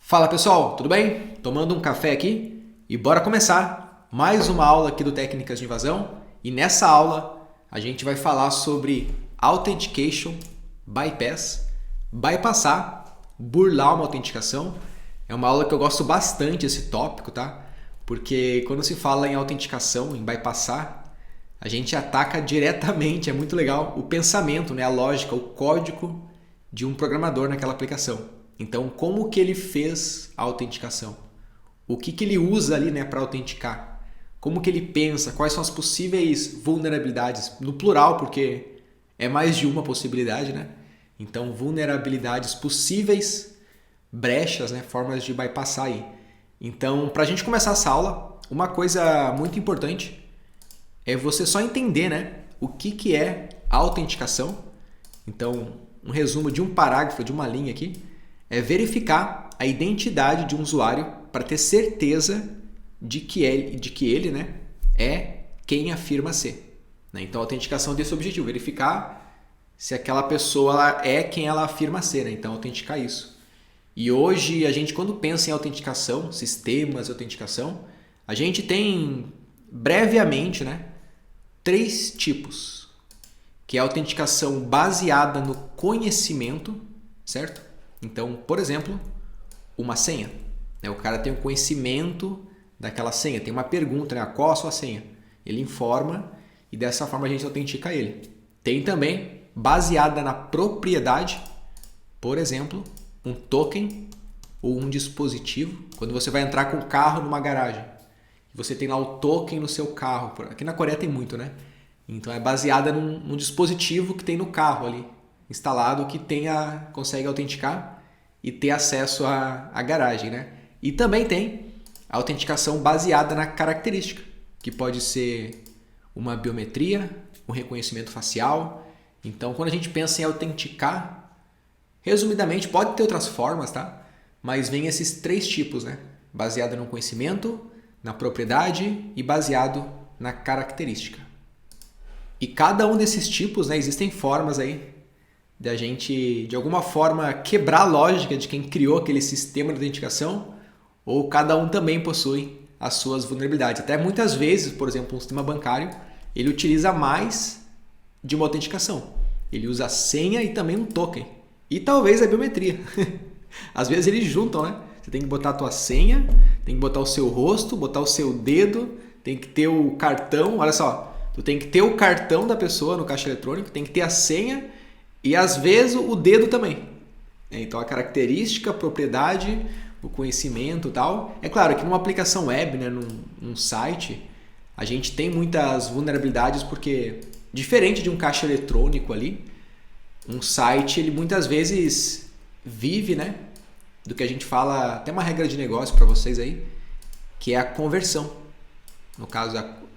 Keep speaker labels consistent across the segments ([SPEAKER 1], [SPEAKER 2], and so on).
[SPEAKER 1] Fala pessoal, tudo bem? Tomando um café aqui e bora começar mais uma aula aqui do Técnicas de Invasão. E nessa aula a gente vai falar sobre Authentication Bypass, bypassar, burlar uma autenticação. É uma aula que eu gosto bastante esse tópico, tá? Porque quando se fala em autenticação, em bypassar, a gente ataca diretamente, é muito legal, o pensamento, né? A lógica, o código de um programador naquela aplicação. Então, como que ele fez a autenticação? O que ele usa ali, né, para autenticar? Como que ele pensa? Quais são as possíveis vulnerabilidades? No plural, porque é mais de uma possibilidade, né? Então, vulnerabilidades possíveis, brechas, né, formas de bypassar aí. Então, para a gente começar essa aula, uma coisa muito importante é você só entender, né, o que é a autenticação. Então, um resumo de um parágrafo, de uma linha aqui, é verificar a identidade de um usuário para ter certeza de que ele, né, é quem afirma ser. Né? Então, a autenticação tem esse objetivo, verificar se aquela pessoa ela é quem ela afirma ser. Né? Então, autenticar isso. E hoje, a gente, quando pensa em autenticação, sistemas de autenticação, a gente tem, brevemente, né, 3 tipos, que é a autenticação baseada no conhecimento, certo? Então, por exemplo, uma senha. Né? O cara tem um conhecimento daquela senha, tem uma pergunta, né? Qual a sua senha? Ele informa e dessa forma a gente autentica ele. Tem também baseada na propriedade, por exemplo, um token ou um dispositivo. Quando você vai entrar com o carro numa garagem, você tem lá o token no seu carro. Aqui na Coreia tem muito, né? Então é baseada num dispositivo que tem no carro ali, instalado, que consegue autenticar e ter acesso à garagem, né? E também tem a autenticação baseada na característica, que pode ser uma biometria, um reconhecimento facial. Então, quando a gente pensa em autenticar, resumidamente, pode ter outras formas, tá? Mas vem esses 3 tipos, né? Baseado no conhecimento, na propriedade e baseado na característica. E cada um desses tipos, né, existem formas aí de a gente, de alguma forma, quebrar a lógica de quem criou aquele sistema de autenticação, ou cada um também possui as suas vulnerabilidades. Até muitas vezes, por exemplo, um sistema bancário, ele utiliza mais de uma autenticação. Ele usa a senha e também um token. E talvez a biometria. Às vezes eles juntam, né? Você tem que botar a tua senha, tem que botar o seu rosto, botar o seu dedo, tem que ter o cartão. Olha só, tu tem que ter o cartão da pessoa no caixa eletrônico, tem que ter a senha e às vezes o dedo também. Então a característica, a propriedade, o conhecimento e tal. É claro que numa aplicação web, né, num site, a gente tem muitas vulnerabilidades porque, diferente de um caixa eletrônico ali, um site ele muitas vezes vive, né, do que a gente fala, até uma regra de negócio para vocês aí, que é a conversão. No caso,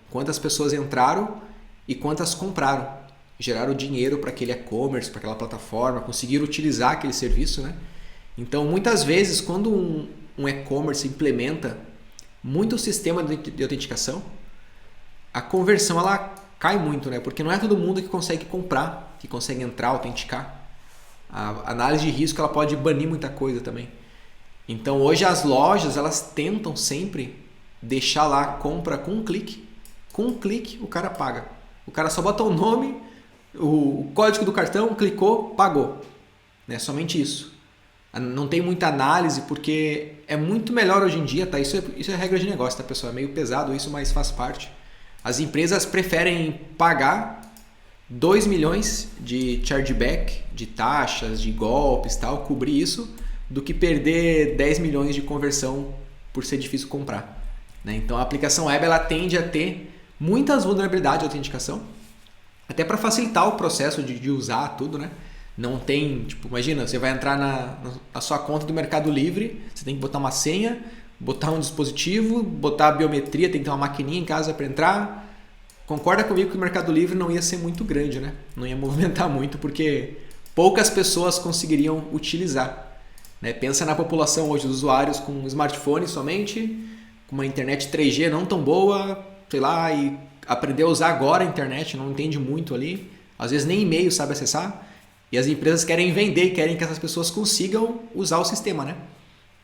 [SPEAKER 1] quantas pessoas entraram e quantas compraram. Geraram dinheiro para aquele e-commerce, para aquela plataforma, conseguiram utilizar aquele serviço, né? Então, muitas vezes, quando um e-commerce implementa muito sistema de autenticação, a conversão ela cai muito, né? Porque não é todo mundo que consegue comprar, que consegue entrar, autenticar. A análise de risco ela pode banir muita coisa também. Então, hoje as lojas elas tentam sempre deixar lá a compra com um clique. Com um clique, o cara paga. O cara só bota o nome, o código do cartão, clicou, pagou. Né? Somente isso. Não tem muita análise, porque é muito melhor hoje em dia, tá? Isso é regra de negócio, tá, pessoal? É meio pesado isso, mas faz parte. As empresas preferem pagar 2 milhões de chargeback, de taxas, de golpes, tal, cobrir isso, do que perder 10 milhões de conversão por ser difícil comprar. Né? Então a aplicação web ela tende a ter muitas vulnerabilidades de autenticação, até para facilitar o processo de usar tudo, né? Não tem, tipo, imagina, você vai entrar na sua conta do Mercado Livre, você tem que botar uma senha, botar um dispositivo, botar a biometria, tem que ter uma maquininha em casa para entrar. Concorda comigo que o Mercado Livre não ia ser muito grande, né? Não ia movimentar muito, porque poucas pessoas conseguiriam utilizar. Né? Pensa na população hoje, os usuários com smartphone somente, com uma internet 3G não tão boa, sei lá, e aprender a usar agora a internet, não entende muito ali, às vezes nem e-mail sabe acessar, e as empresas querem vender e querem que essas pessoas consigam usar o sistema, né?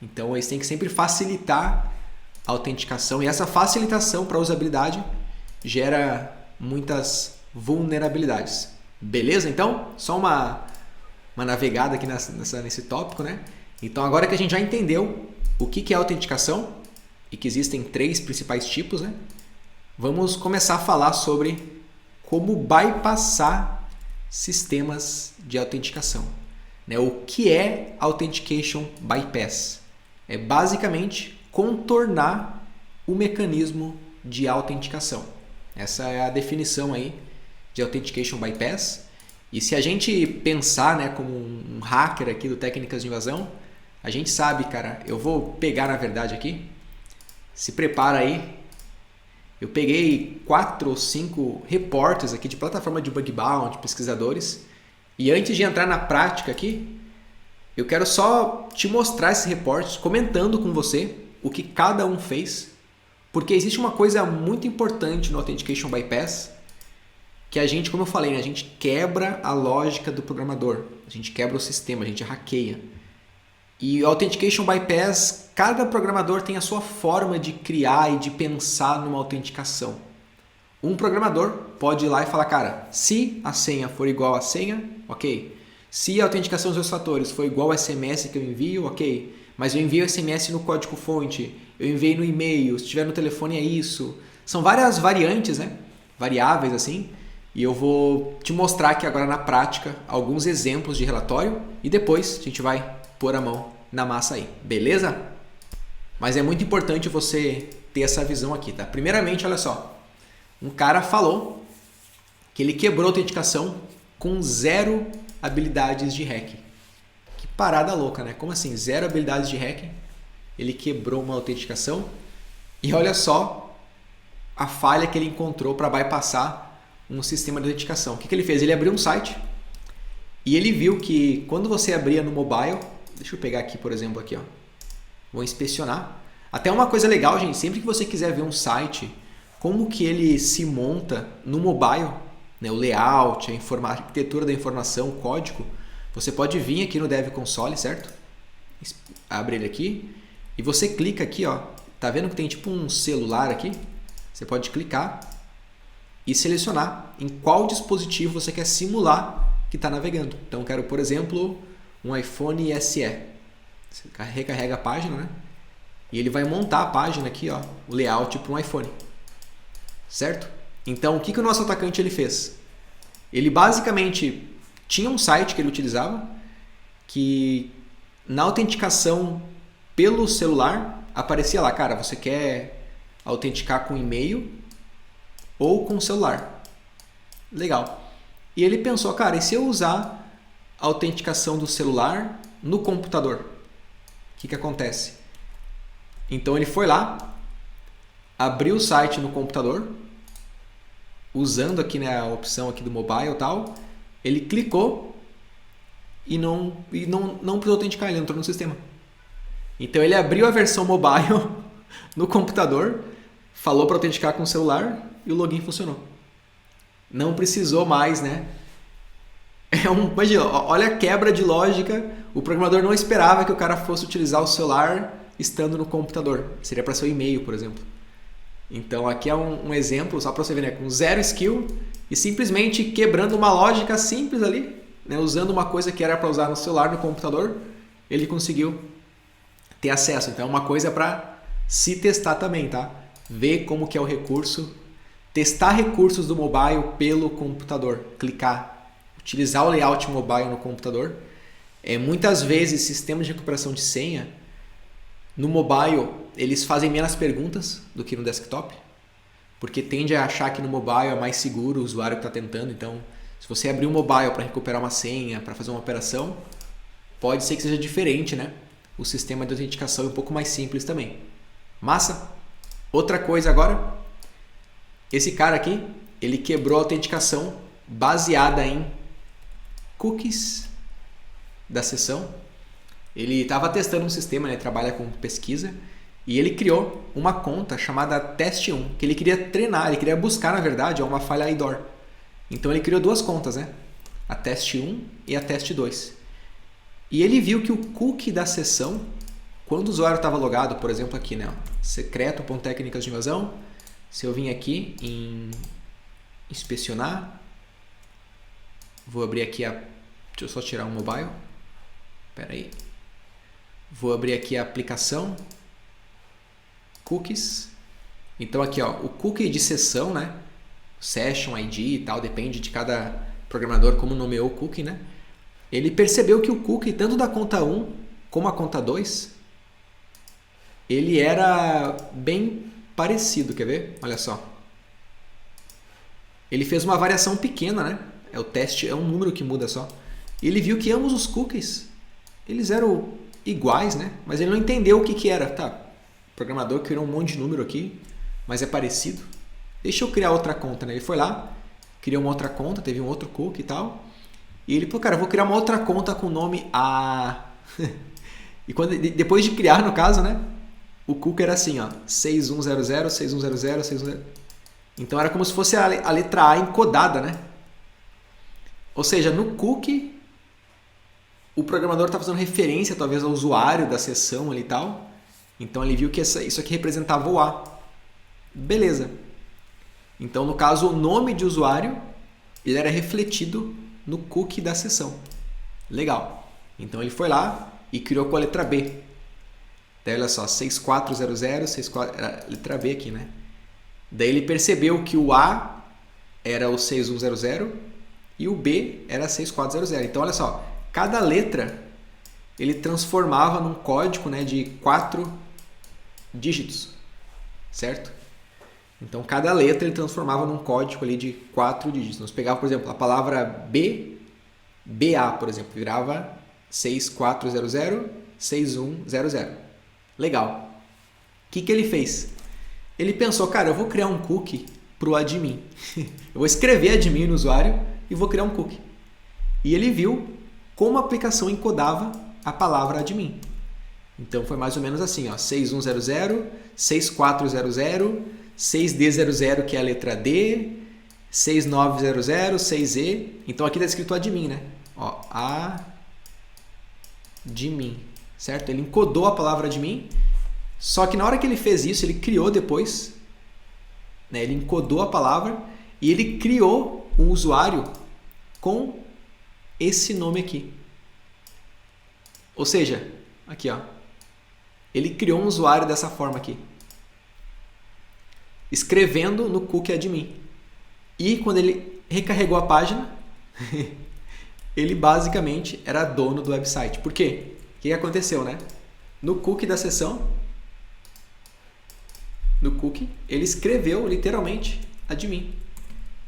[SPEAKER 1] Então eles têm que sempre facilitar a autenticação, e essa facilitação para a usabilidade gera muitas vulnerabilidades. Beleza? Então, só uma navegada aqui nesse tópico, né? Então agora que a gente já entendeu o que é autenticação e que existem 3 principais tipos, né? Vamos começar a falar sobre como bypassar sistemas de autenticação. Né? O que é Authentication Bypass? É basicamente contornar o mecanismo de autenticação. Essa é a definição aí de Authentication Bypass. E se a gente pensar, né, como um hacker aqui do Técnicas de Invasão, a gente sabe, cara, eu vou pegar na verdade aqui, se prepara aí, eu peguei 4 ou 5 reportes aqui de plataforma de bug bounty, pesquisadores, e antes de entrar na prática aqui, eu quero só te mostrar esses reportes, comentando com você o que cada um fez, porque existe uma coisa muito importante no Authentication Bypass, que a gente, como eu falei, né, a gente quebra a lógica do programador, a gente quebra o sistema, a gente hackeia. E o Authentication Bypass, cada programador tem a sua forma de criar e de pensar numa autenticação. Um programador pode ir lá e falar, cara, se a senha for igual à senha, ok. Se a autenticação dos 2 fatores for igual ao SMS que eu envio, ok. Mas eu envio SMS no código-fonte, eu enviei no e-mail, se estiver no telefone é isso. São várias variantes, né? Variáveis assim. E eu vou te mostrar aqui agora na prática alguns exemplos de relatório e depois a gente vai pôr a mão na massa aí, beleza? Mas é muito importante você ter essa visão aqui, tá? Primeiramente, olha só, um cara falou que ele quebrou a autenticação com 0 habilidades de hack. Que parada louca, né? Como assim? 0 habilidades de hack, ele quebrou uma autenticação e olha só a falha que ele encontrou para bypassar um sistema de autenticação. O que ele fez? Ele abriu um site e ele viu que quando você abria no mobile, deixa eu pegar aqui, por exemplo, aqui, ó. Vou inspecionar. Até uma coisa legal, gente, sempre que você quiser ver um site, como que ele se monta no mobile, né, o layout, a arquitetura da informação, o código, você pode vir aqui no Dev Console, certo? Abre ele aqui e você clica aqui, ó. Tá vendo que tem tipo um celular aqui? Você pode clicar e selecionar em qual dispositivo você quer simular que está navegando. Então, eu quero, por exemplo, um iPhone SE. Você recarrega a página, né? E ele vai montar a página aqui, ó, o layout para um iPhone. Certo? Então, o que o nosso atacante ele fez? Ele basicamente tinha um site que ele utilizava que na autenticação pelo celular aparecia lá, cara, você quer autenticar com e-mail ou com celular. Legal. E ele pensou, cara, e se eu usar a autenticação do celular no computador? O que acontece? Então ele foi lá, abriu o site no computador, usando aqui, né, a opção aqui do mobile e tal, ele clicou e não precisou autenticar, ele entrou no sistema. Então ele abriu a versão mobile no computador, falou para autenticar com o celular e o login funcionou. Não precisou mais, né? Imagina, olha a quebra de lógica. O programador não esperava que o cara fosse utilizar o celular estando no computador. Seria para seu e-mail, por exemplo. Então aqui é um exemplo, só para você ver, né? Com 0 skill e simplesmente quebrando uma lógica simples ali, né? Usando uma coisa que era para usar no celular, no computador, ele conseguiu ter acesso. Então é uma coisa para se testar também, tá? Ver como que é o recurso, testar recursos do mobile pelo computador, clicar, utilizar o layout mobile no computador. Muitas vezes sistemas de recuperação de senha no mobile eles fazem menos perguntas do que no desktop, porque tende a achar que no mobile é mais seguro o usuário que está tentando. Então, se você abrir um mobile para recuperar uma senha, para fazer uma operação, pode ser que seja diferente, né? O sistema de autenticação é um pouco mais simples também. Massa? Outra coisa agora, esse cara aqui, ele quebrou a autenticação baseada em cookies da sessão. Ele estava testando um sistema, né? Trabalha com pesquisa, e ele criou uma conta chamada Test1, que ele queria treinar, ele queria buscar, na verdade, uma falha IDOR. Então ele criou 2 contas, né? A Test1 e a Test2. E ele viu que o cookie da sessão quando o usuário estava logado, por exemplo aqui, né, secreto.técnicas de invasão, se eu vim aqui em inspecionar, vou abrir aqui deixa eu só tirar o mobile, espera aí, vou abrir aqui a aplicação, cookies, então aqui ó, o cookie de sessão, né, session ID e tal, depende de cada programador como nomeou o cookie, né, ele percebeu que o cookie, tanto da conta 1 como a conta 2, ele era bem parecido, quer ver? Olha só. Ele fez uma variação pequena, né? O teste é um número que muda só. E ele viu que ambos os cookies, eles eram iguais, né? Mas ele não entendeu o que era. Tá, o programador criou um monte de número aqui, mas é parecido. Deixa eu criar outra conta, né? Ele foi lá, criou uma outra conta, teve um outro cookie e tal. E ele falou, cara, eu vou criar uma outra conta com o nome A. E depois de criar, no caso, né? O cookie era assim, ó, 6100, 6100, 6100. Então era como se fosse a letra A encodada, né? Ou seja, no cookie, o programador está fazendo referência talvez ao usuário da sessão ali e tal. Então ele viu que isso aqui representava o A. Beleza. Então, no caso, o nome de usuário ele era refletido no cookie da sessão. Legal. Então ele foi lá e criou com a letra B. Daí olha só, 6400, 64, era a letra B aqui, né? Daí ele percebeu que o A era o 6100 e o B era 6400. Então olha só, cada letra ele transformava num código, né, de 4 dígitos, certo? Então cada letra ele transformava num código ali de 4 dígitos. Nós pegava, por exemplo, a palavra B, BA, por exemplo, virava 6400, 6100. Legal. O que ele fez? Ele pensou, cara, eu vou criar um cookie para o admin. Eu vou escrever admin no usuário e vou criar um cookie. E ele viu como a aplicação encodava a palavra admin. Então foi mais ou menos assim, ó, 6100, 6400, 6D00, que é a letra D, 6900, 6E. Então aqui está escrito admin, né? Ó, admin, certo? Ele encodou a palavra admin, só que na hora que ele fez isso, ele criou depois, né? Ele encodou a palavra e ele criou um usuário com esse nome aqui. Ou seja, aqui ó, ele criou um usuário dessa forma aqui, escrevendo no cookie admin. E quando ele recarregou a página, ele basicamente era dono do website. Por quê? O que aconteceu, né? No cookie da sessão, no cookie, ele escreveu literalmente admin.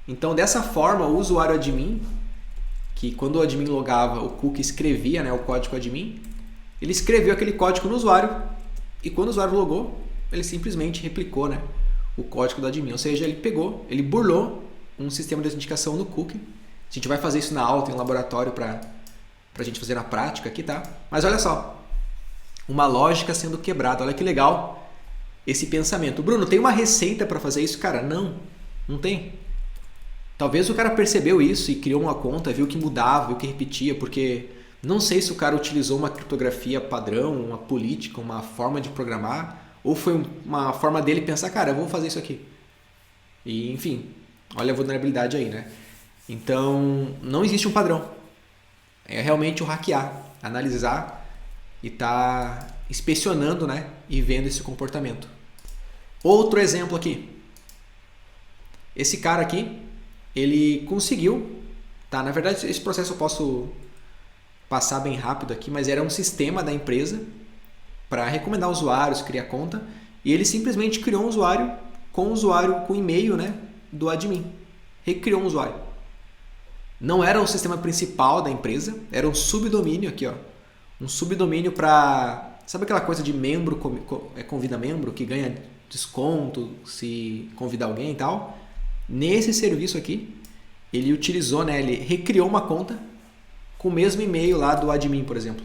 [SPEAKER 1] Então, dessa forma, o usuário admin, que quando o admin logava, o cookie escrevia, né, o código admin, ele escreveu aquele código no usuário e quando o usuário logou, ele simplesmente replicou, né, o código do admin. Ou seja, ele burlou um sistema de autenticação no cookie. A gente vai fazer isso na aula, tem um laboratório para a gente fazer na prática aqui, tá? Mas olha só, uma lógica sendo quebrada. Olha que legal esse pensamento. Bruno, tem uma receita para fazer isso? Cara, não tem. Talvez o cara percebeu isso e criou uma conta, viu que mudava, viu que repetia, porque não sei se o cara utilizou uma criptografia padrão, uma política, uma forma de programar, ou foi uma forma dele pensar, cara, eu vou fazer isso aqui. E, enfim, olha a vulnerabilidade aí, né? Então, não existe um padrão. É realmente o hackear, analisar e tá inspecionando, né? E vendo esse comportamento. Outro exemplo aqui. Esse cara aqui, ele conseguiu, tá? Na verdade, esse processo eu posso passar bem rápido aqui, mas era um sistema da empresa para recomendar usuários, criar conta, e ele simplesmente criou um usuário com e-mail, né, do admin. Recriou um usuário. Não era o sistema principal da empresa, era um subdomínio aqui, ó. Um subdomínio para, sabe aquela coisa de membro convida membro que ganha desconto se convidar alguém e tal? Nesse serviço aqui, ele utilizou, né, ele recriou uma conta com o mesmo e-mail lá do admin, por exemplo.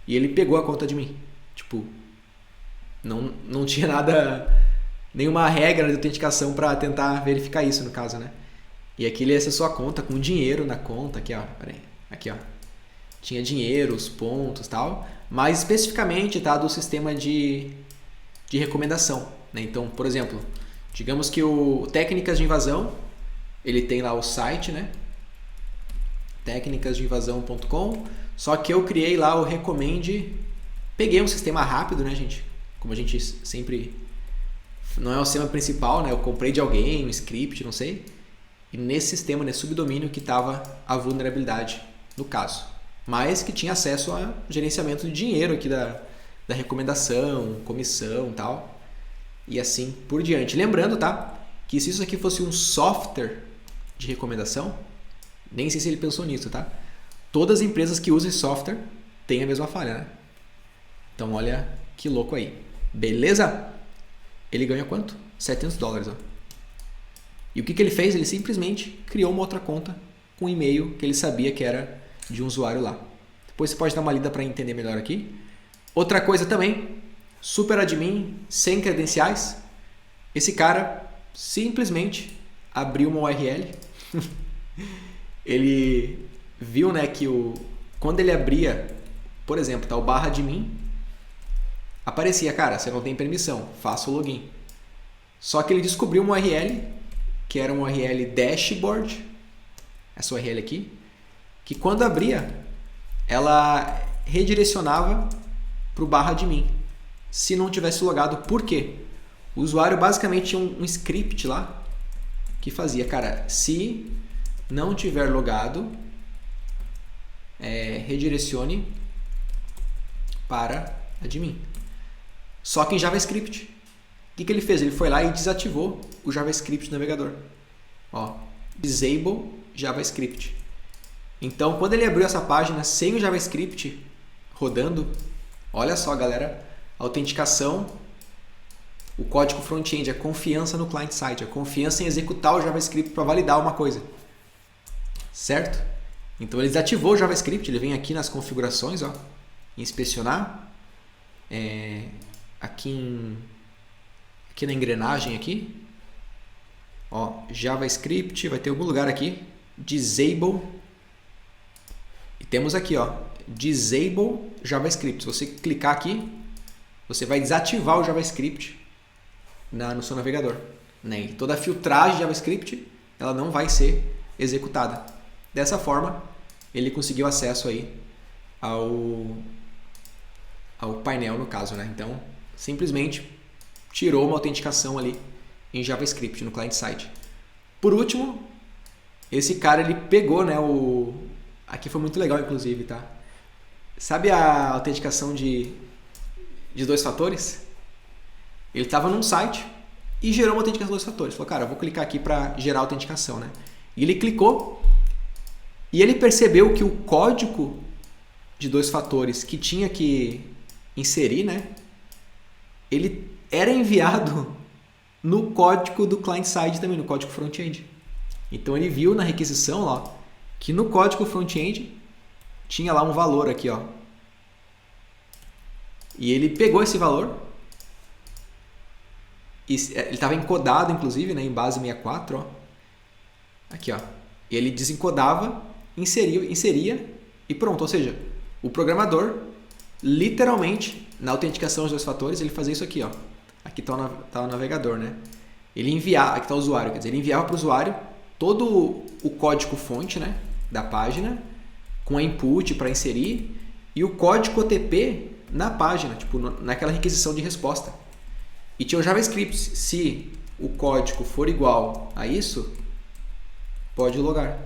[SPEAKER 1] E ele pegou a conta admin. Tipo, não tinha nada, nenhuma regra de autenticação para tentar verificar isso, no caso, né? E aqui ele acessou a conta com dinheiro na conta, aqui ó, peraí, aqui ó. Tinha dinheiro, os pontos e tal. mais especificamente, tá, do sistema de recomendação, né? Então, por exemplo, digamos que o Técnicas de Invasão, ele tem lá o site, né? tecnicasdeinvasão.com, só que eu criei lá o Recomende, peguei um sistema rápido, né, gente? Como a gente sempre... Não é o sistema principal, né? Eu comprei de alguém, um script, não sei. E nesse sistema, nesse subdomínio que estava a vulnerabilidade, no caso. Mas que tinha acesso a gerenciamento de dinheiro aqui da recomendação, comissão e tal. E assim por diante. Lembrando, tá? Que se isso aqui fosse um software de recomendação, nem sei se ele pensou nisso, tá? Todas as empresas que usam esse software têm a mesma falha, né? Então olha que louco aí. Beleza? Ele ganha quanto? $700, ó. E o que ele fez? Ele simplesmente criou uma outra conta com um e-mail que ele sabia que era de um usuário lá. Depois você pode dar uma lida para entender melhor aqui. Outra coisa também, super admin, sem credenciais. Esse cara simplesmente abriu uma URL. Ele viu, né, que quando ele abria, por exemplo, tá, o /admin, aparecia, cara, você não tem permissão, faça o login. Só que ele descobriu uma URL, que era uma URL dashboard, essa URL aqui, que quando abria, ela redirecionava para o /admin, se não tivesse logado. Por quê? O usuário basicamente tinha um script lá que fazia, cara, se não tiver logado, redirecione para admin. Só que em JavaScript. O que ele fez? Ele foi lá e desativou o JavaScript do navegador. Ó, disable JavaScript. Então, quando ele abriu essa página sem o JavaScript rodando, olha só, galera, a autenticação, o código front-end, a confiança no client-side, a confiança em executar o JavaScript para validar uma coisa. Certo? Então, ele desativou o JavaScript, ele vem aqui nas configurações, ó, inspecionar, aqui na engrenagem aqui, ó, JavaScript, vai ter algum lugar aqui, disable, e temos aqui, ó, disable JavaScript. Se você clicar aqui, você vai desativar o JavaScript no seu navegador, né? E toda a filtragem de JavaScript, ela não vai ser executada. Dessa forma, ele conseguiu acesso aí ao painel, no caso, né? Então, simplesmente tirou uma autenticação ali em JavaScript no client-side. Por último, esse cara, ele pegou, né, aqui foi muito legal, inclusive, tá? Sabe a autenticação de 2 fatores? Ele estava num site e gerou uma autenticação de 2 fatores. Falou, cara, eu vou clicar aqui para gerar a autenticação, né? E ele clicou e ele percebeu que o código de 2 fatores que tinha que inserir, né? Ele era enviado no código do client-side também, no código front-end. Então ele viu na requisição, ó, que no código front-end tinha lá um valor aqui, ó. E ele pegou esse valor, e ele estava encodado, inclusive, né, em base 64, ó. Aqui, ó. E ele desencodava, inseria e pronto. Ou seja, o programador, literalmente, na autenticação dos 2 fatores, ele fazia isso aqui, ó. Aqui está o navegador, né? Ele enviava, aqui está o usuário, quer dizer, ele enviava para o usuário todo o código-fonte, né, da página, com a input para inserir, e o código OTP na página, tipo, naquela requisição de resposta. E tinha o JavaScript. Se o código for igual a isso, pode logar.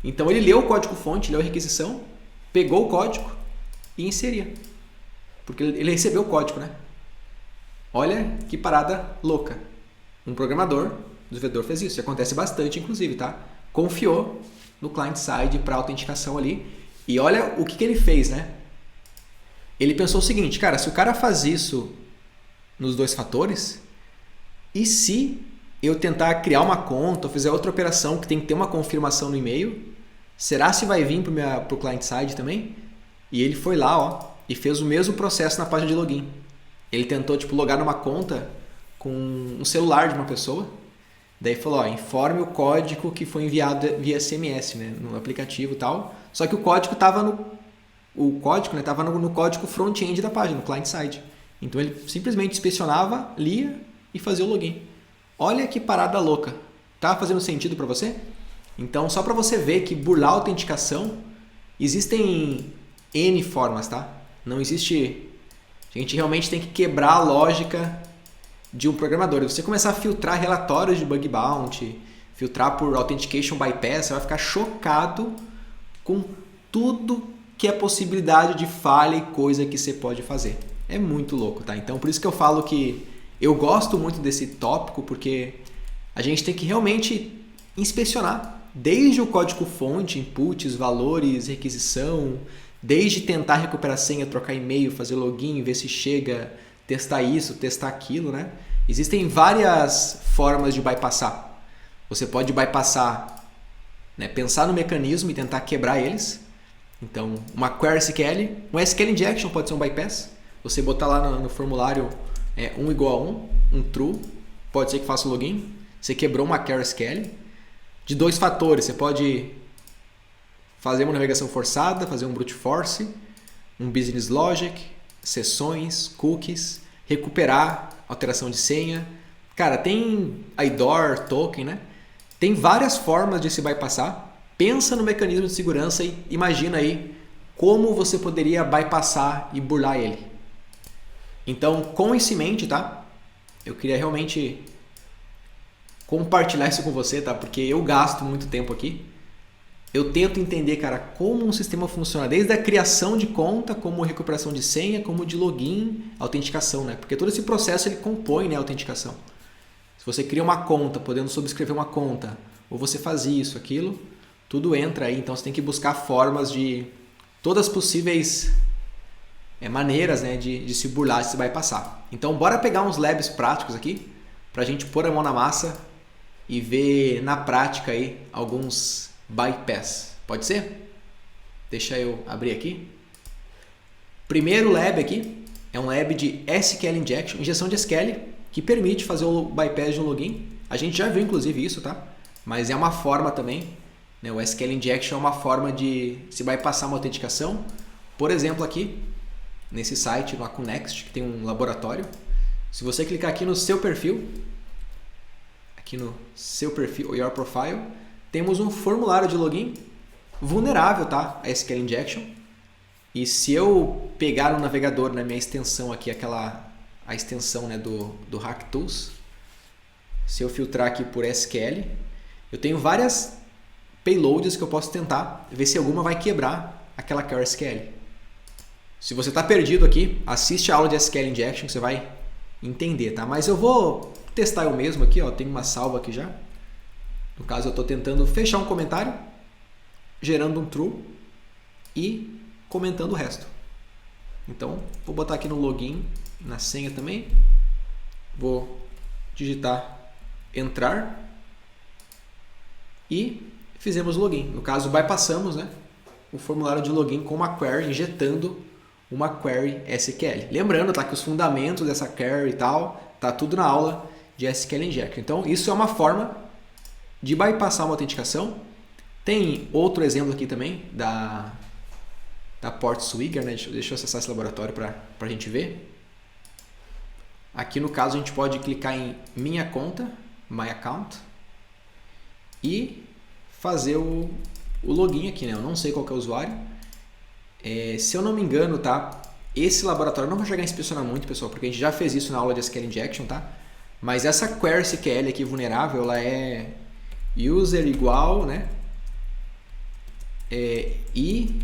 [SPEAKER 1] Então ele leu o código-fonte, leu a requisição, pegou o código e inseria. Porque ele recebeu o código, né? Olha que parada louca. Um programador, desenvolvedor fez isso. Isso acontece bastante, inclusive, tá? Confiou no client-side para autenticação ali. E olha o que ele fez, né? Ele pensou o seguinte, cara, se o cara faz isso nos 2 fatores, e se eu tentar criar uma conta ou fizer outra operação que tem que ter uma confirmação no e-mail, será se vai vir para o client-side também? E ele foi lá, ó, e fez o mesmo processo na página de login. Ele tentou, tipo, logar numa conta com um celular de uma pessoa. Daí falou, ó, informe o código que foi enviado via SMS, né, no aplicativo e tal. Só que o código estava o código estava no código front-end da página, no client-side. Então ele simplesmente inspecionava, lia e fazia o login. Olha que parada louca. Tá fazendo sentido para você? Então, só para você ver que burlar a autenticação, existem N formas, tá? Não existe... A gente realmente tem que quebrar a lógica de um programador. Se você começar a filtrar relatórios de bug bounty, filtrar por authentication bypass, você vai ficar chocado com tudo que é possibilidade de falha e coisa que você pode fazer. É muito louco, tá? Então, por isso que eu falo que eu gosto muito desse tópico, porque a gente tem que realmente inspecionar desde o código-fonte, inputs, valores, requisição, desde tentar recuperar senha, trocar e-mail, fazer login, ver se chega, testar isso, testar aquilo, né? Existem várias formas de bypassar. Você pode bypassar, né, pensar no mecanismo e tentar quebrar eles. Então, uma query SQL, um SQL injection pode ser um bypass. Você botar lá no formulário 1 igual a 1, um true, pode ser que faça o login. Você quebrou uma query SQL. De 2 fatores, você pode fazer uma navegação forçada, fazer um brute force, um business logic, sessões, cookies, recuperar alteração de senha. Cara, tem IDOR, token, né? Tem várias formas de se bypassar. Pensa no mecanismo de segurança e imagina aí como você poderia bypassar e burlar ele. Então, com isso em mente, tá? Eu queria realmente compartilhar isso com você, tá? Porque eu gasto muito tempo aqui. Eu tento entender, cara, como um sistema funciona, desde a criação de conta, como recuperação de senha, como de login, autenticação, né? Porque todo esse processo ele compõe, né, a autenticação. Se você cria uma conta, podendo subscrever uma conta, ou você faz isso, aquilo, tudo entra aí. Então você tem que buscar formas de todas as possíveis maneiras, né, de se burlar, de se bypassar. Então bora pegar uns labs práticos aqui para a gente pôr a mão na massa e ver na prática aí alguns bypass. Pode ser? Deixa eu abrir aqui. Primeiro lab aqui é um lab de SQL injection, injeção de SQL, que permite fazer o bypass de um login. A gente já viu inclusive isso, tá? Mas é uma forma também, né? O SQL injection é uma forma de se bypassar uma autenticação. Por exemplo, aqui nesse site, no Acunext, que tem um laboratório. Se você clicar aqui no seu perfil, Your Profile, temos um formulário de login vulnerável, tá? A SQL Injection. E se eu pegar no navegador na minha extensão aqui, a extensão, né, do HackTools, se eu filtrar aqui por SQL, eu tenho várias payloads que eu posso tentar ver se alguma vai quebrar aquela query SQL. Se você está perdido aqui, assiste a aula de SQL Injection que você vai entender, tá? Mas eu vou testar eu mesmo aqui, ó, tem uma salva aqui já. No caso, eu estou tentando fechar um comentário, gerando um true e comentando o resto. Então, vou botar aqui no login, na senha também. Vou digitar entrar e fizemos o login. No caso, bypassamos, né, o formulário de login com uma query, injetando uma query SQL. Lembrando, tá, que os fundamentos dessa query e tal, tá tudo na aula de SQL Injection. Então, isso é uma forma de bypassar uma autenticação. Tem outro exemplo aqui também da Portswigger, né? Deixa eu acessar esse laboratório para a gente ver. Aqui no caso a gente pode clicar em minha conta, my account, e fazer o login aqui, né? Eu não sei qual que é o usuário. Se eu não me engano, tá? Esse laboratório, eu não vou chegar a inspecionar muito, pessoal, porque a gente já fez isso na aula de SQL Injection, tá? Mas essa query SQL aqui vulnerável, ela é user igual, né? E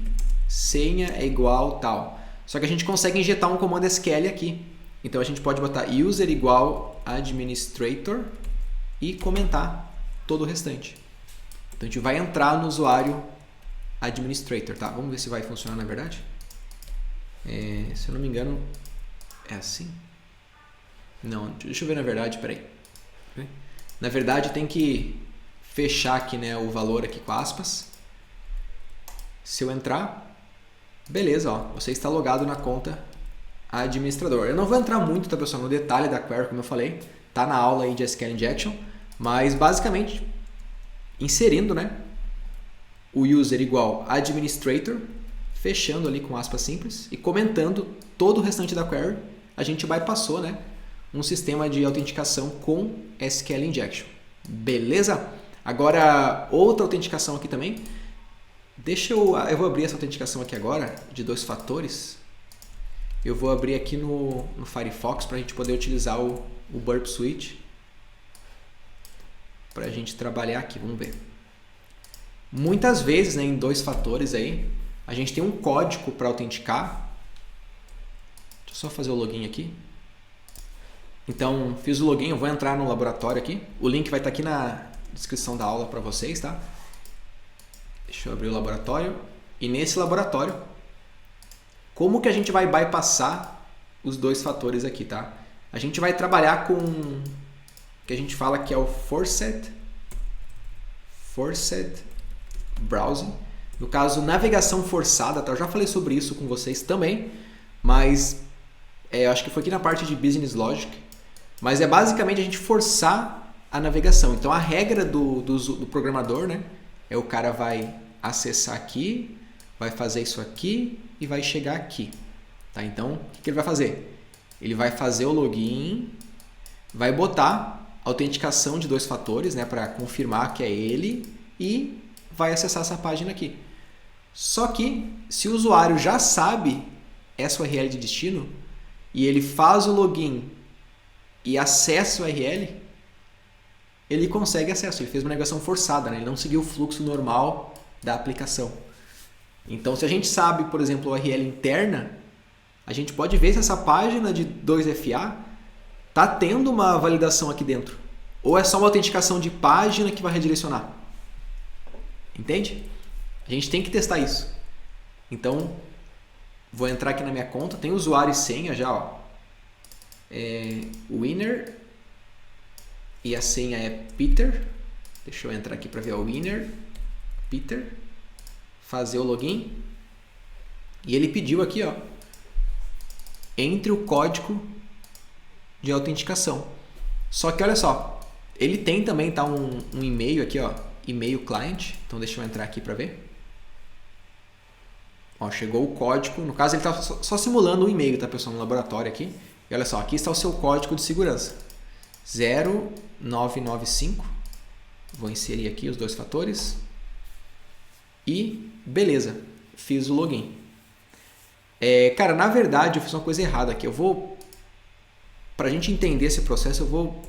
[SPEAKER 1] senha é igual tal. Só que a gente consegue injetar um comando SQL aqui. Então a gente pode botar user igual administrator e comentar todo o restante. Então a gente vai entrar no usuário administrator, tá? Vamos ver se vai funcionar na verdade. Se eu não me engano, é assim. Não, deixa eu ver na verdade, peraí. Na verdade tem que fechar aqui, né, o valor aqui com aspas. Se eu entrar, beleza, ó, você está logado na conta administrador. Eu não vou entrar muito, tá, pessoal, no detalhe da query, como eu falei, tá na aula aí de SQL Injection, mas basicamente inserindo, né, o user igual administrator, fechando ali com aspas simples e comentando todo o restante da query, a gente bypassou, né, um sistema de autenticação com SQL Injection. Beleza? Agora, outra autenticação aqui também. Eu vou abrir essa autenticação aqui agora, de 2 fatores. Eu vou abrir aqui no Firefox para a gente poder utilizar o Burp Suite para a gente trabalhar aqui. Vamos ver. Muitas vezes, né, em 2 fatores aí, a gente tem um código para autenticar. Deixa eu só fazer o login aqui. Então, fiz o login, eu vou entrar no laboratório aqui. O link vai estar aqui na descrição da aula para vocês, tá? Deixa eu abrir o laboratório. E nesse laboratório, como que a gente vai bypassar os 2 fatores aqui, tá? A gente vai trabalhar com o que a gente fala que é o Forced Browsing. No caso, navegação forçada, tá? Eu já falei sobre isso com vocês também, mas eu acho que foi aqui na parte de Business Logic. Mas é basicamente a gente forçar a navegação. Então, a regra do programador, né? O cara vai acessar aqui, vai fazer isso aqui e vai chegar aqui. Tá? Então, o que ele vai fazer? Ele vai fazer o login, vai botar autenticação de 2 fatores, né, para confirmar que é ele e vai acessar essa página aqui. Só que, se o usuário já sabe essa URL de destino e ele faz o login e acessa o URL, ele consegue acesso. Ele fez uma navegação forçada, né? Ele não seguiu o fluxo normal da aplicação. Então, se a gente sabe, por exemplo, a URL interna, a gente pode ver se essa página de 2FA está tendo uma validação aqui dentro. Ou é só uma autenticação de página que vai redirecionar. Entende? A gente tem que testar isso. Então, vou entrar aqui na minha conta. Tem usuário e senha já, ó. Winner. E a senha é Peter. Deixa eu entrar aqui para ver o Winner. Peter. Fazer o login. E ele pediu aqui, ó, entre o código de autenticação. Só que olha só, ele tem também, tá, um e-mail aqui, ó, e-mail client. Então deixa eu entrar aqui para ver. Ó, chegou o código. No caso, ele está só simulando o e-mail, tá, pessoal, no laboratório aqui. E olha só, aqui está o seu código de segurança. 0995. Vou inserir aqui os 2 fatores. E beleza, fiz o login. Cara, na verdade eu fiz uma coisa errada aqui. Para a gente entender esse processo, eu vou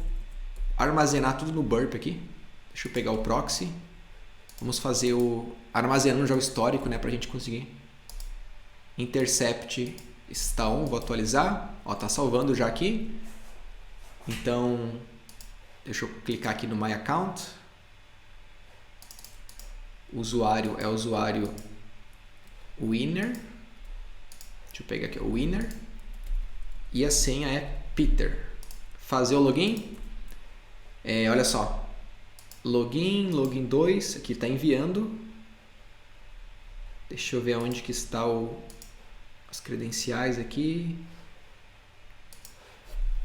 [SPEAKER 1] armazenar tudo no Burp aqui. Deixa eu pegar o proxy. Vamos fazer armazenando já o histórico, né, para a gente conseguir. Intercept está on, vou atualizar. Ó, tá salvando já aqui. Então, deixa eu clicar aqui no My Account. O usuário é o usuário Winner. Deixa eu pegar aqui o Winner. E a senha é Peter. Fazer o login. Olha só. Login 2. Aqui está enviando. Deixa eu ver onde que está as credenciais aqui.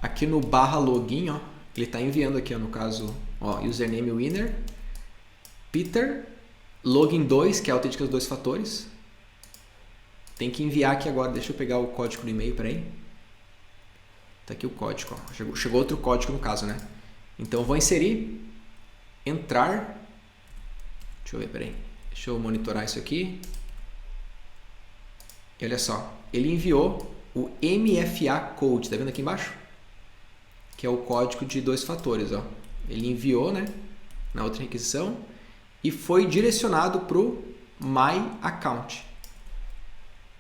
[SPEAKER 1] Aqui no /login, ó, ele está enviando aqui, ó, no caso, ó, username winner, Peter, login 2, que é a autenticação dos 2 fatores. Tem que enviar aqui agora. Deixa eu pegar o código do e-mail, peraí. Tá aqui o código, ó. Chegou outro código no caso, né? Então eu vou inserir, entrar. Deixa eu ver, peraí. Deixa eu monitorar isso aqui. E olha só, ele enviou o MFA code, tá vendo aqui embaixo? Que é o código de 2 fatores, ó. Ele enviou, né, na outra requisição e foi direcionado para o My Account,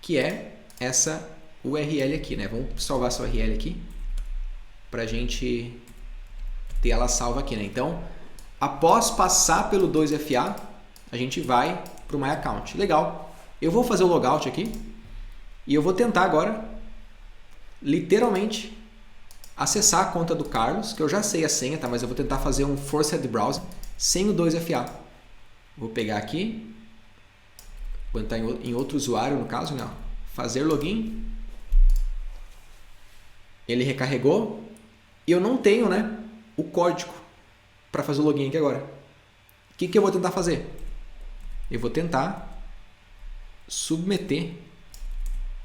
[SPEAKER 1] que é essa URL aqui, né? Vamos salvar essa URL aqui para a gente ter ela salva aqui, né? Então, após passar pelo 2FA, a gente vai para o My Account. Legal. Eu vou fazer o logout aqui e eu vou tentar agora, literalmente, acessar a conta do Carlos, que eu já sei a senha, tá? Mas eu vou tentar fazer um Forced Browsing sem o 2FA. Vou pegar aqui, vou entrar em outro usuário, no caso, né? Fazer login. Ele recarregou e eu não tenho, né, o código para fazer o login aqui agora. O que eu vou tentar fazer? Eu vou tentar submeter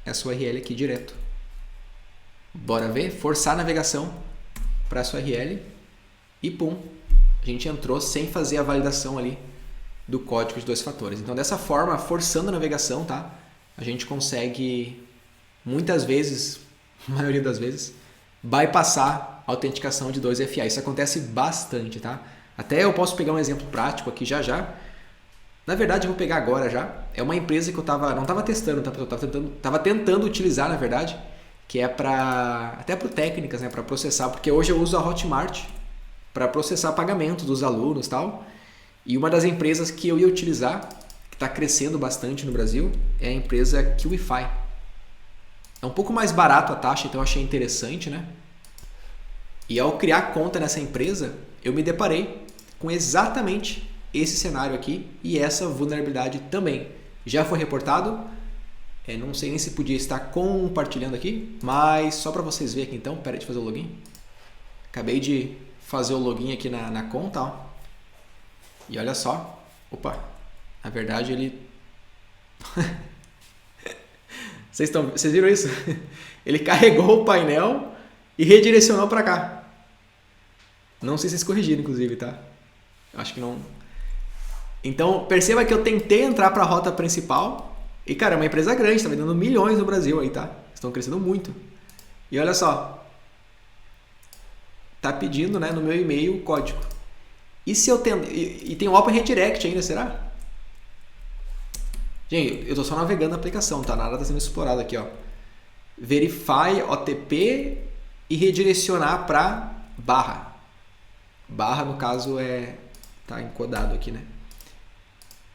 [SPEAKER 1] essa URL aqui direto. Bora ver? Forçar a navegação para essa URL e pum, a gente entrou sem fazer a validação ali do código de 2 fatores. Então, dessa forma, forçando a navegação, tá? A gente consegue, muitas vezes, a maioria das vezes, bypassar a autenticação de 2FA. Isso acontece bastante, tá? Até eu posso pegar um exemplo prático aqui já já. Na verdade, eu vou pegar agora já. É uma empresa que eu não estava testando, tá? Eu estava tentando utilizar, na verdade, que é até para técnicas, né? Para processar, porque hoje eu uso a Hotmart para processar pagamentos dos alunos e tal. E uma das empresas que eu ia utilizar, que está crescendo bastante no Brasil, é a empresa QIFI. É um pouco mais barato a taxa, então eu achei interessante, né? E ao criar conta nessa empresa, eu me deparei com exatamente esse cenário aqui e essa vulnerabilidade também. Já foi reportado, não sei nem se podia estar compartilhando aqui, mas só para vocês verem aqui então, pera aí de fazer o login. Acabei de fazer o login aqui na conta, ó. E olha só, opa, na verdade ele... Vocês viram isso? Ele carregou o painel e redirecionou para cá. Não sei se vocês corrigiram, inclusive, tá? Acho que não. Então, perceba que eu tentei entrar para a rota principal e, cara, é uma empresa grande, está vendendo milhões no Brasil aí, tá? Estão crescendo muito. E olha só, tá pedindo, né, no meu e-mail o código. E se eu tento... E tem o Open Redirect ainda, será? Gente, eu tô só navegando na aplicação, tá? Nada tá sendo explorado aqui, ó. Verify OTP e redirecionar para barra. Barra, no caso, tá encodado aqui, né?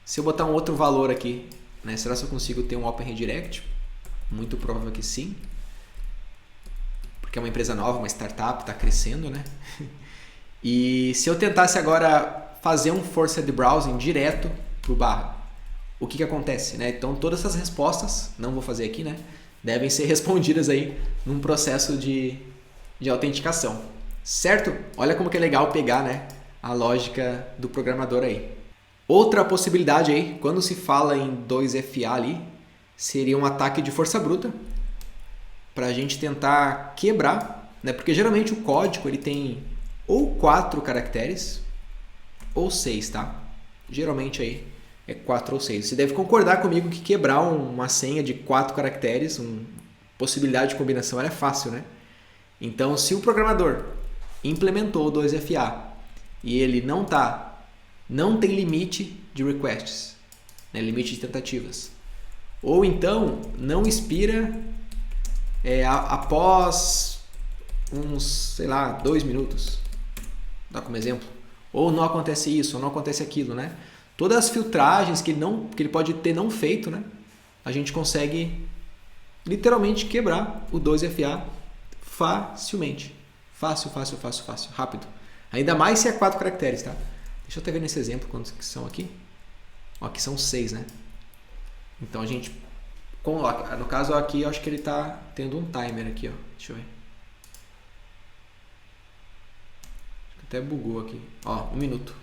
[SPEAKER 1] Se eu botar um outro valor aqui, né? Será que eu consigo ter um Open Redirect? Muito provável que sim. Porque é uma empresa nova, uma startup, tá crescendo, né? E se eu tentasse agora fazer um Forced Browsing direto pro barra, o que acontece, né? Então, todas essas respostas, não vou fazer aqui, né? Devem ser respondidas aí num processo de autenticação. Certo? Olha como que é legal pegar, né, a lógica do programador aí. Outra possibilidade aí, quando se fala em 2FA ali, seria um ataque de força bruta para a gente tentar quebrar, né? Porque geralmente o código ele tem ou 4 caracteres ou 6, tá? Geralmente aí é 4 ou 6. Você deve concordar comigo que quebrar uma senha de 4 caracteres, possibilidade de combinação, ela é fácil, né? Então, se o programador implementou o 2FA e ele não tem limite de requests, né? Limite de tentativas, ou então não expira após uns, sei lá, 2 minutos, dá como exemplo, ou não acontece isso, ou não acontece aquilo, né? Todas as filtragens que ele pode ter não feito, né? A gente consegue literalmente quebrar o 2FA facilmente. Fácil, rápido. Ainda mais se é 4 caracteres, tá? Deixa eu até ver nesse exemplo quantos que são aqui. Ó, aqui são 6, né? Então a gente coloca. No caso aqui, eu acho que ele tá tendo um timer aqui, ó. Deixa eu ver. Até bugou aqui. Ó, 1 minuto.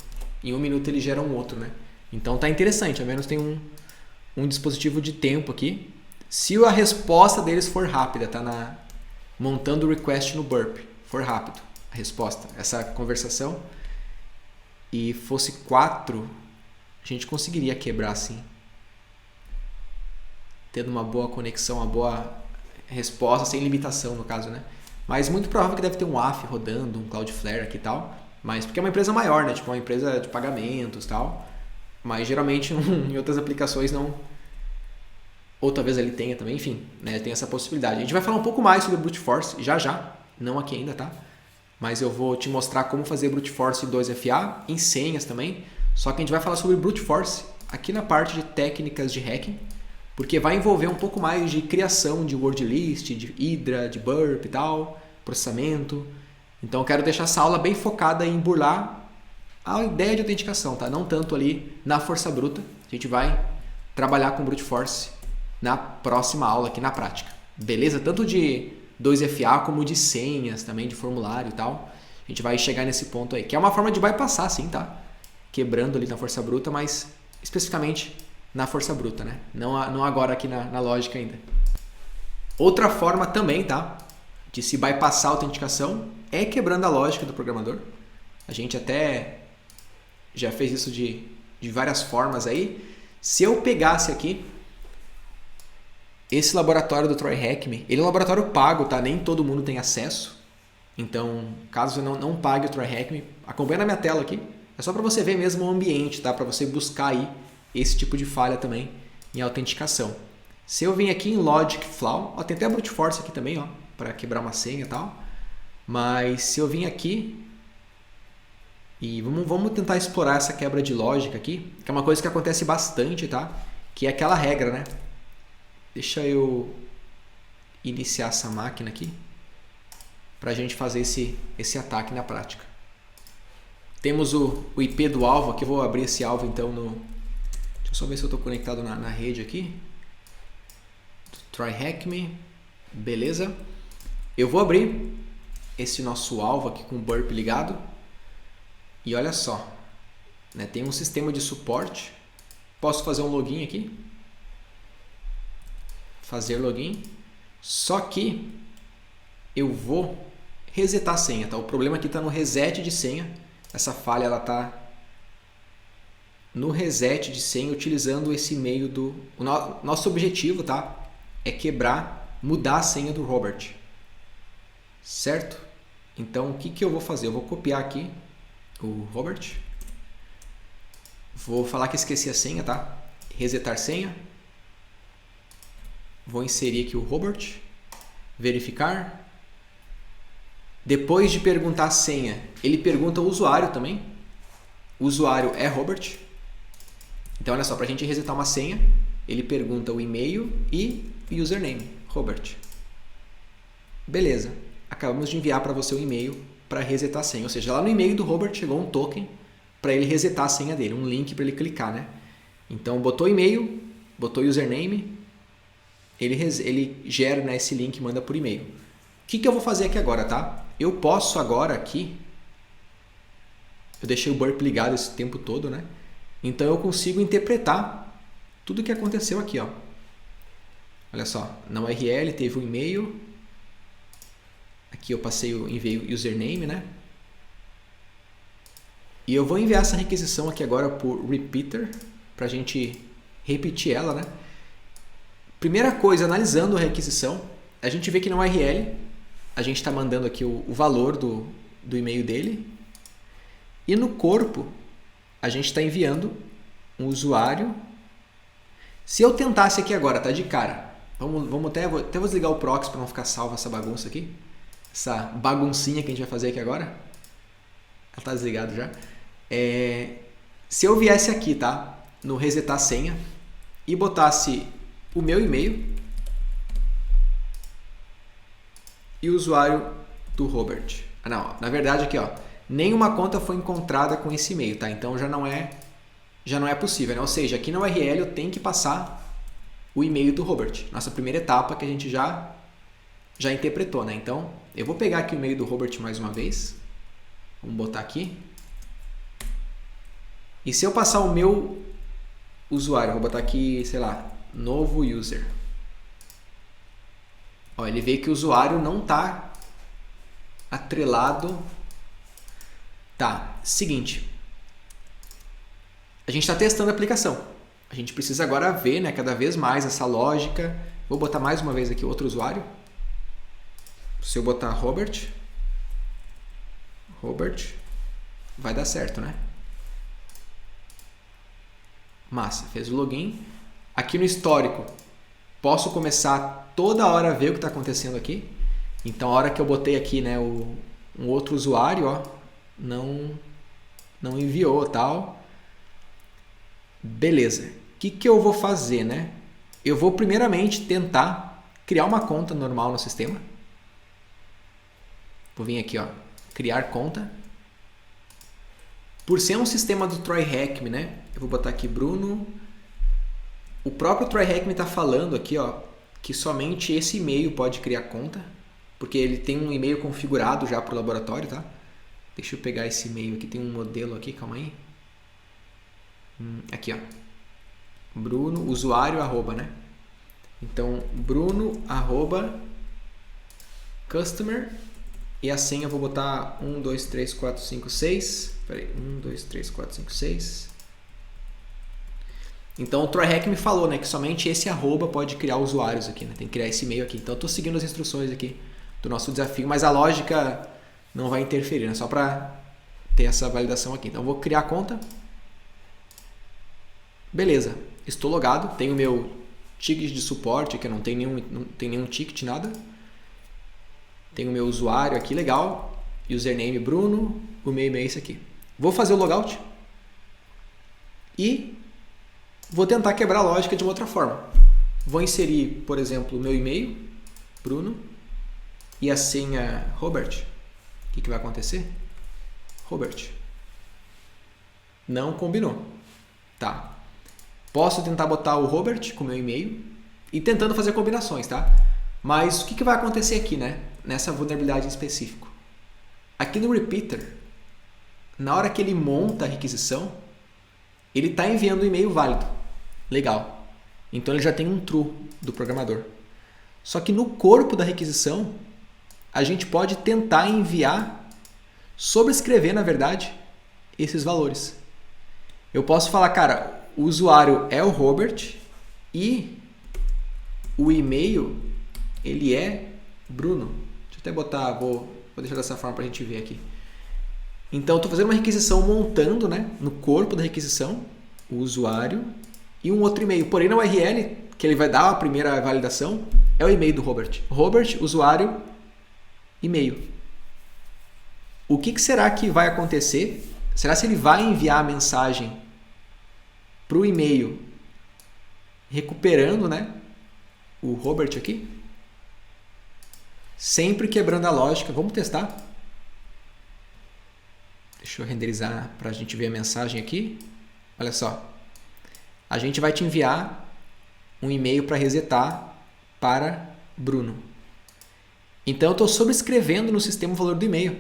[SPEAKER 1] Em 1 minuto ele gera um outro, né? Então tá interessante, ao menos tem um dispositivo de tempo aqui. Se a resposta deles for rápida, tá montando o request no burp, for rápido a resposta, essa conversação, e fosse 4, a gente conseguiria quebrar assim, tendo uma boa conexão, uma boa resposta, sem limitação no caso, né? Mas muito provável que deve ter um WAF rodando, um Cloudflare aqui e tal, mas porque é uma empresa maior, né? Tipo uma empresa de pagamentos e tal, mas geralmente em outras aplicações não, ou talvez ele tenha também, enfim, né? Tem essa possibilidade. A gente vai falar um pouco mais sobre brute force já, não aqui ainda, tá? Mas eu vou te mostrar como fazer brute force 2FA em senhas também, só que a gente vai falar sobre brute force aqui na parte de técnicas de hacking, porque vai envolver um pouco mais de criação de word list, de Hydra, de burp e tal, processamento. Então eu quero deixar essa aula bem focada em burlar a ideia de autenticação, tá? Não tanto ali na força bruta. A gente vai trabalhar com brute force na próxima aula aqui na prática. Beleza? Tanto de 2FA como de senhas também, de formulário e tal. A gente vai chegar nesse ponto aí, que é uma forma de bypassar, sim, tá? Quebrando ali na força bruta, mas especificamente na força bruta, né? Não agora aqui na lógica ainda. Outra forma também, tá? De se bypassar a autenticação é quebrando a lógica do programador. A gente até já fez isso de várias formas aí. Se eu pegasse aqui esse laboratório do Troy Hackme, ele é um laboratório pago, tá? Nem todo mundo tem acesso. Então, caso você não pague o Troy Hackme, acompanha na minha tela aqui. É só para você ver mesmo o ambiente, tá? Para você buscar aí esse tipo de falha também em autenticação. Se eu vim aqui em Logic Flaw, ó, tem até a Brute Force aqui também, ó, para quebrar uma senha e tal. Mas se eu vim aqui e vamos tentar explorar essa quebra de lógica aqui, que é uma coisa que acontece bastante, tá? Que é aquela regra, né? Deixa eu iniciar essa máquina aqui para a gente fazer esse ataque na prática. Temos o IP do alvo aqui, vou abrir esse alvo então no... Deixa eu só ver se eu estou conectado na rede aqui. Try Hack Me, beleza. Eu vou abrir esse nosso alvo aqui com o burp ligado. E olha só, né, tem um sistema de suporte. Posso fazer um login aqui. Fazer login. Só que eu vou resetar a senha, tá? O problema aqui está no reset de senha. Essa falha ela está no reset de senha utilizando esse e-mail do... Nosso objetivo, tá? É quebrar, mudar a senha do Robert. Certo? Então, o que eu vou fazer? Eu vou copiar aqui o Robert. Vou falar que esqueci a senha, tá? Resetar senha. Vou inserir aqui o Robert. Verificar. Depois de perguntar a senha, ele pergunta o usuário também. O usuário é Robert. Então, olha só, para a gente resetar uma senha, ele pergunta o e-mail e o username, Robert. Beleza. Acabamos de enviar para você o e-mail para resetar a senha. Ou seja, lá no e-mail do Robert chegou um token para ele resetar a senha dele, um link para ele clicar, né? Então, botou e-mail, botou username, ele gera, né, esse link e manda por e-mail. O que eu vou fazer aqui agora, tá? Eu posso agora aqui, eu deixei o burp ligado esse tempo todo, né? Então eu consigo interpretar tudo o que aconteceu aqui, ó. Olha só, na URL teve um e-mail, aqui eu passei o enviei o username, né? E eu vou enviar essa requisição aqui agora por repeater, para a gente repetir ela, né? Primeira coisa, analisando a requisição, a gente vê que na URL a gente está mandando aqui o valor do e-mail dele. E no corpo, a gente está enviando um usuário. Se eu tentasse aqui agora, tá de cara. Até vou desligar o proxy para não ficar salva essa bagunça aqui. Essa baguncinha que a gente vai fazer aqui agora. Ela está desligado já. Se eu viesse aqui, tá? No resetar senha e botasse o meu e-mail e o usuário do Robert. Não, na verdade aqui, ó, nenhuma conta foi encontrada com esse e-mail, tá? Então já não é possível, né? Ou seja, aqui na URL eu tenho que passar o e-mail do Robert. Nossa primeira etapa que a gente já interpretou, né? Então, eu vou pegar aqui o e-mail do Robert mais uma vez. Vamos botar aqui. E se eu passar o meu usuário, vou botar aqui, sei lá, novo user. Ó, ele vê que o usuário não está atrelado. Tá, seguinte. A gente está testando a aplicação. A gente precisa agora ver, né, cada vez mais essa lógica. Vou botar mais uma vez aqui outro usuário. Se eu botar Robert, vai dar certo, né? Massa, fez o login. Aqui no histórico, posso começar toda hora a ver o que está acontecendo aqui. Então, a hora que eu botei aqui, né, um outro usuário, ó, não enviou, tal. Beleza. O que eu vou fazer, né? Eu vou primeiramente tentar criar uma conta normal no sistema. Vou vir aqui, ó, criar conta. Por ser um sistema do Troy Hackme, né? Eu vou botar aqui Bruno. O próprio Troy Hackme está falando aqui, ó, que somente esse e-mail pode criar conta, porque ele tem um e-mail configurado já para o laboratório, tá? Deixa eu pegar esse e-mail aqui, tem um modelo aqui, calma aí. Aqui, ó. Bruno, usuário, arroba, né? Então, Bruno, arroba, customer, e a senha eu vou botar 1, 2, 3, 4, 5, 6. Peraí, 1, 2, 3, 4, 5, 6. Então o TroyHack me falou, né, que somente esse arroba pode criar usuários aqui, né? Tem que criar esse e-mail aqui. Então eu estou seguindo as instruções aqui do nosso desafio, mas a lógica não vai interferir, né? Só para ter essa validação aqui. Então eu vou criar a conta. Beleza, estou logado, tenho o meu ticket de suporte, que não tem nenhum ticket, nada. Tenho o meu usuário aqui, legal. Username Bruno, o meu e-mail é esse aqui. Vou fazer o logout e vou tentar quebrar a lógica de uma outra forma. Vou inserir, por exemplo, o meu e-mail, Bruno, e a senha Robert. O que vai acontecer? Robert. Não combinou. Tá. Posso tentar botar o Robert com o meu e-mail e tentando fazer combinações, tá? Mas o que vai acontecer aqui, né? Nessa vulnerabilidade em específico. Aqui no repeater, na hora que ele monta a requisição, ele está enviando um e-mail válido. Legal. Então ele já tem um true do programador. Só que no corpo da requisição, a gente pode tentar enviar, sobrescrever, na verdade, esses valores. Eu posso falar, cara, o usuário é o Robert e o e-mail, ele é Bruno. Deixa eu até botar, vou deixar dessa forma para a gente ver aqui. Então, eu estou fazendo uma requisição montando, né, no corpo da requisição, o usuário e um outro e-mail. Porém, na URL, que ele vai dar a primeira validação, é o e-mail do Robert. Robert, usuário, e-mail. O que será que vai acontecer? Será que ele vai enviar a mensagem para o e-mail recuperando, né, o Robert aqui? Sempre quebrando a lógica. Vamos testar. Deixa eu renderizar para a gente ver a mensagem aqui. Olha só. A gente vai te enviar um e-mail para resetar para Bruno. Então, eu estou sobrescrevendo no sistema o valor do e-mail.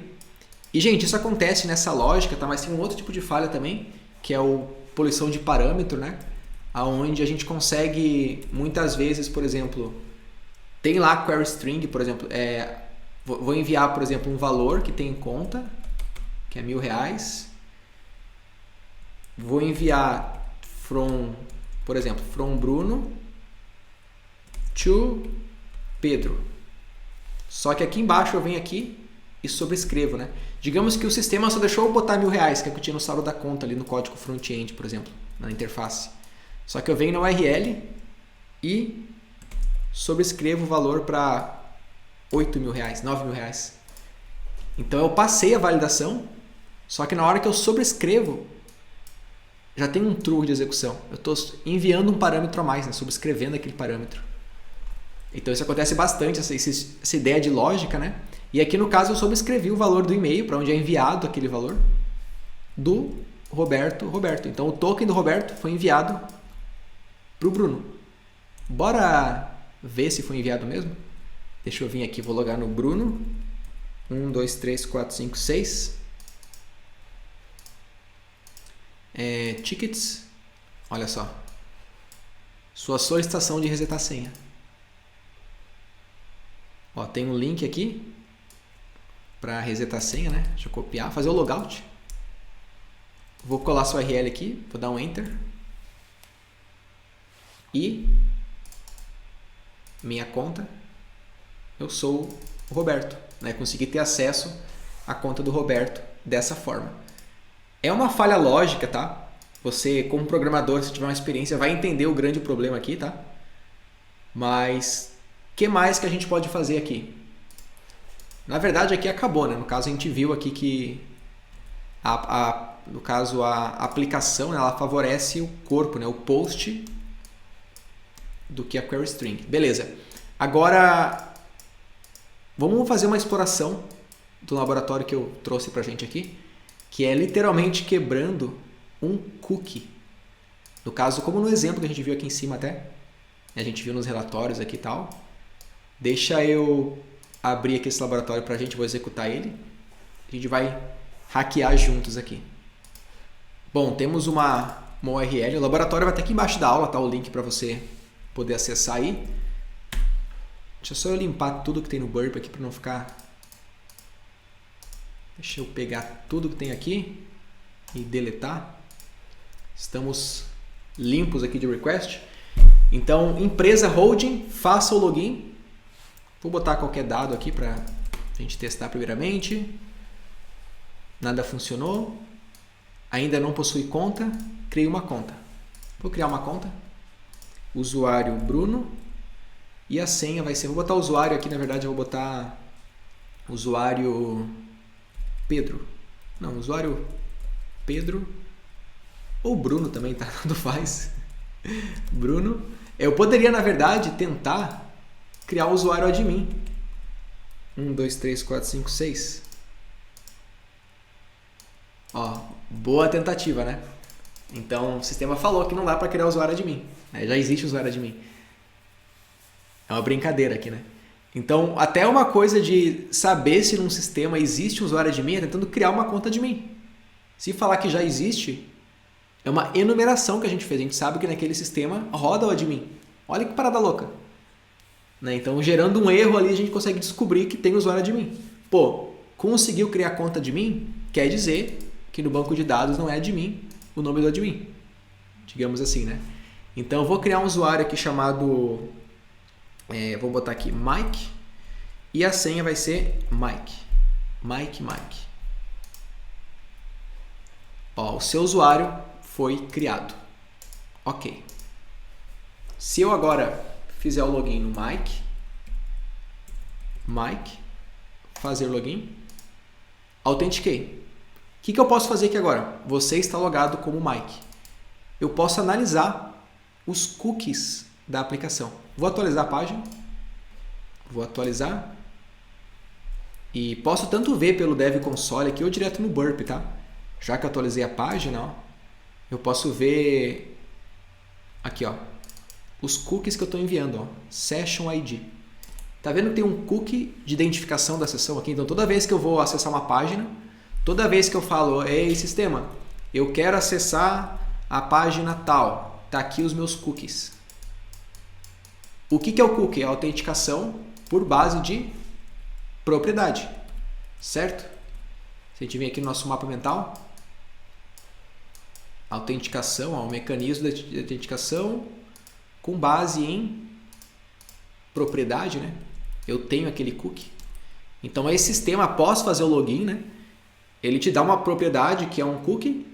[SPEAKER 1] E, gente, isso acontece nessa lógica, tá? Mas tem um outro tipo de falha também, que é o poluição de parâmetro, né? Onde a gente consegue, muitas vezes, por exemplo, tem lá query string, por exemplo, vou enviar, por exemplo, um valor que tem em conta, que é R$1.000. Vou enviar por exemplo, from Bruno to Pedro. Só que aqui embaixo eu venho aqui e sobrescrevo, né? Digamos que o sistema só deixou eu botar R$1.000, que é o que eu tinha no saldo da conta ali no código front-end, por exemplo, na interface. Só que eu venho na URL e sobrescrevo o valor para R$8.000, R$9.000. Então eu passei a validação, só que na hora que eu sobrescrevo, já tem um true de execução. Eu estou enviando um parâmetro a mais, né? Sobrescrevendo aquele parâmetro. Então isso acontece bastante, essa ideia de lógica, né? E aqui no caso eu sobrescrevi o valor do e-mail, para onde é enviado aquele valor, do Roberto. Então o token do Roberto foi enviado para o Bruno. Bora ver se foi enviado mesmo? Deixa eu vir aqui, vou logar no Bruno. 1, 2, 3, 4, 5, 6. Tickets. Olha só. Sua solicitação de resetar a senha. Ó, tem um link aqui para resetar a senha, né? Deixa eu copiar, fazer o logout. Vou colar sua URL aqui, vou dar um Enter. E minha conta, eu sou o Roberto, né? Consegui ter acesso à conta do Roberto dessa forma. É uma falha lógica, tá? Você, como programador, se tiver uma experiência, vai entender o grande problema aqui, tá? Mas o que mais que a gente pode fazer aqui? Na verdade, aqui acabou, né? No caso, a gente viu aqui que no caso, a aplicação, né, ela favorece o corpo, né? O post do que a query string. Beleza. Agora, vamos fazer uma exploração do laboratório que eu trouxe pra gente aqui, que é literalmente quebrando um cookie. No caso, como no exemplo que a gente viu aqui em cima até, a gente viu nos relatórios aqui e tal. Deixa eu abrir aqui esse laboratório para a gente, vou executar ele. A gente vai hackear juntos aqui. Bom, temos uma uma URL. O laboratório vai estar aqui embaixo da aula, tá? O link para você poder acessar aí. Deixa só eu limpar tudo que tem no Burp aqui para não ficar... Deixa eu pegar tudo que tem aqui e deletar. Estamos limpos aqui de request. Então, empresa holding, faça o login. Vou botar qualquer dado aqui para a gente testar primeiramente. Nada funcionou. Ainda não possui conta. Criei uma conta. Vou criar uma conta. Usuário Bruno. E a senha vai ser... Vou botar o usuário aqui, na verdade eu vou botar usuário Pedro. Não, usuário Pedro. Ou Bruno também, tá? Tanto faz. Bruno. Eu poderia, na verdade, tentar criar o usuário admin. 1, 2, 3, 4, 5, 6. Ó, boa tentativa, né? Então, o sistema falou que não dá para criar o usuário admin. Já existe o usuário admin. É uma brincadeira aqui, né? Então, até uma coisa de saber se num sistema existe um usuário admin é tentando criar uma conta admin. Se falar que já existe, é uma enumeração que a gente fez. A gente sabe que naquele sistema roda o admin. Olha que parada louca. Né? Então, gerando um erro ali, a gente consegue descobrir que tem usuário admin. Pô, conseguiu criar conta admin, quer dizer que no banco de dados não é admin o nome do admin. Digamos assim, né? Então, eu vou criar um usuário aqui chamado... vou botar aqui Mike. E a senha vai ser Mike. Mike. Ó, o seu usuário foi criado. Ok. Se eu agora fizer o login no Mike, fazer login, autentiquei. O que eu posso fazer aqui agora? Você está logado como Mike. Eu posso analisar os cookies da aplicação. Vou atualizar a página. Vou atualizar. E posso tanto ver pelo Dev Console aqui ou direto no Burp, tá? Já que eu atualizei a página, ó, eu posso ver aqui, ó, os cookies que eu estou enviando, ó, Session ID. Tá vendo que tem um cookie de identificação da sessão aqui? Então, toda vez que eu vou acessar uma página, toda vez que eu falo, ei, sistema, eu quero acessar a página tal, tá aqui os meus cookies. O que é o cookie? É a autenticação por base de propriedade, certo? Se a gente vem aqui no nosso mapa mental, autenticação, ó, um mecanismo de autenticação com base em propriedade, né? Eu tenho aquele cookie. Então, esse sistema, após fazer o login, né? Ele te dá uma propriedade que é um cookie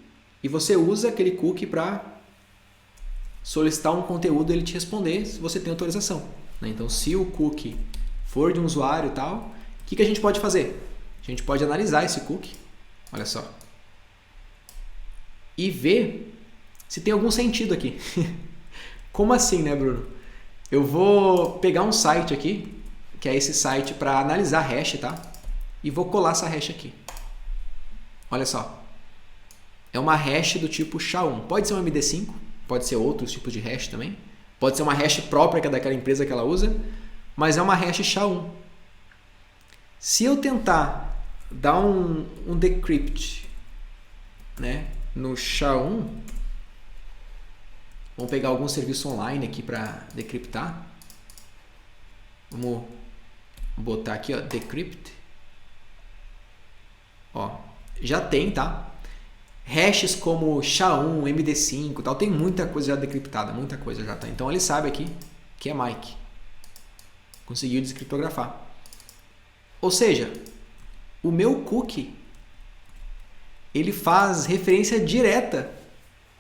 [SPEAKER 1] e você usa aquele cookie para solicitar um conteúdo e ele te responder se você tem autorização. Né? Então, se o cookie for de um usuário e tal, o que a gente pode fazer? A gente pode analisar esse cookie, olha só, e ver se tem algum sentido aqui. Como assim, né, Bruno? Eu vou pegar um site aqui, que é esse site para analisar hash, tá? E vou colar essa hash aqui. Olha só. É uma hash do tipo SHA-1. Pode ser um MD5, pode ser outros tipos de hash também. Pode ser uma hash própria que é daquela empresa que ela usa, mas é uma hash SHA-1. Se eu tentar dar um decrypt, né, no SHA-1, vamos pegar algum serviço online aqui para decryptar. Vamos botar aqui, ó, decrypt. Ó, já tem, tá? Hashes como SHA-1, MD5 e tal, tem muita coisa já decriptada, muita coisa já tá. Então ele sabe aqui que é Mike. Conseguiu descriptografar. Ou seja, o meu cookie ele faz referência direta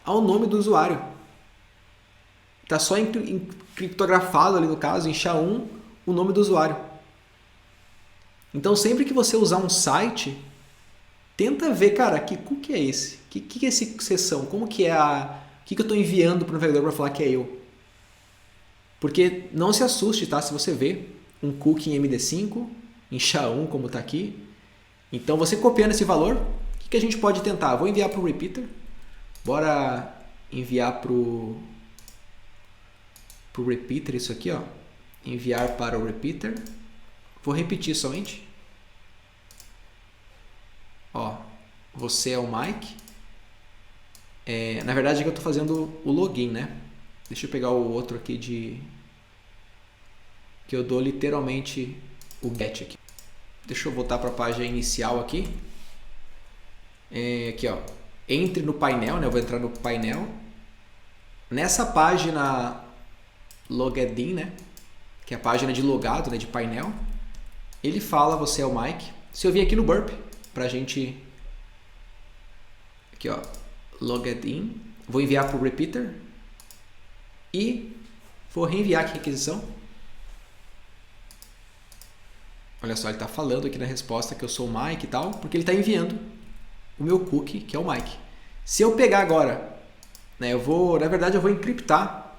[SPEAKER 1] ao nome do usuário. Está só encriptografado ali no caso, em SHA-1, o nome do usuário. Então sempre que você usar um site, tenta ver, cara, que cookie é esse? Que é essa sessão? Como que é a... O que eu estou enviando para o navegador para falar que é eu? Porque não se assuste, tá? Se você vê um cookie em MD5, em SHA-1, como está aqui. Então, você copiando esse valor, o que a gente pode tentar? Vou enviar para o repeater. Bora enviar para o repeater isso aqui, ó. Enviar para o repeater. Vou repetir somente. Ó, você é o Mike. Na verdade é que eu estou fazendo o login, né? Deixa eu pegar o outro aqui que eu dou literalmente o get aqui. Deixa eu voltar para a página inicial aqui. Aqui, ó. Entre no painel, né? Eu vou entrar no painel. Nessa página logged in, né? Que é a página de logado, né? De painel. Ele fala, você é o Mike. Se eu vir aqui no Burp, pra gente... Aqui, ó. Logged in. Vou enviar para o repeater. E vou reenviar aqui a requisição. Olha só, ele está falando aqui na resposta que eu sou o Mike e tal, porque ele está enviando o meu cookie, que é o Mike. Se eu pegar agora, né, na verdade eu vou encriptar